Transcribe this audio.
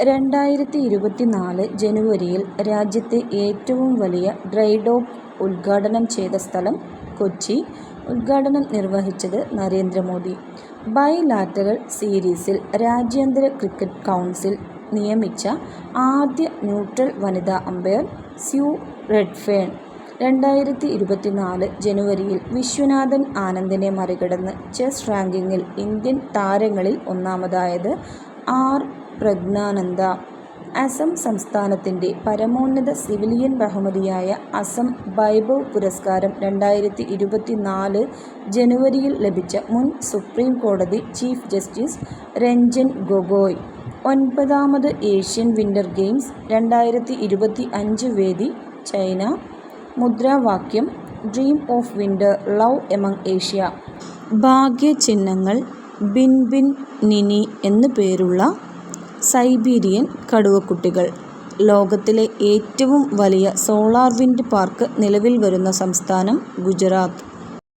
2024 ജനുവരിയിൽ രാജ്യത്തെ ഏറ്റവും വലിയ ഡ്രൈ ഡോക്ക് ഉദ്ഘാടനം ചെയ്ത സ്ഥലം കൊച്ചി. ഉദ്ഘാടനം നിർവഹിച്ചത് നരേന്ദ്രമോദി. ബൈലാറ്ററൽ സീരീസിൽ രാജ്യാന്തര ക്രിക്കറ്റ് കൗൺസിൽ നിയമിച്ച ആദ്യ ന്യൂട്രൽ വനിതാ അമ്പയർ സ്യൂ റെഡ്ഫേൺ. 2024 ജനുവരിയിൽ വിശ്വനാഥൻ ആനന്ദിനെ മറികടന്ന് ചെസ് റാങ്കിങ്ങിൽ ഇന്ത്യൻ താരങ്ങളിൽ ഒന്നാമതായത് ആർ. പ്രജ്ഞാനന്ദ. അസം സംസ്ഥാനത്തിൻ്റെ പരമോന്നത സിവിലിയൻ ബഹുമതിയായ അസം വൈഭവ് പുരസ്കാരം 2024 ജനുവരിയിൽ ലഭിച്ച മുൻ സുപ്രീം കോടതി ചീഫ് ജസ്റ്റിസ് രഞ്ജൻ ഗൊഗോയ്. 9ാമത് ഏഷ്യൻ വിൻ്റർ ഗെയിംസ് 2025 വേദി ചൈന. മുദ്രാവാക്യം dream of winter, love among Asia. ഭാഗ്യചിഹ്നങ്ങൾ ബിൻ ബിൻ നിനി എന്നു പേരുള്ള സൈബീരിയൻ കടുവക്കുട്ടികൾ. ലോകത്തിലെ ഏറ്റവും വലിയ സോളാർ വിൻഡ് പാർക്ക് നിലവിൽ വരുന്ന സംസ്ഥാനം ഗുജറാത്ത്.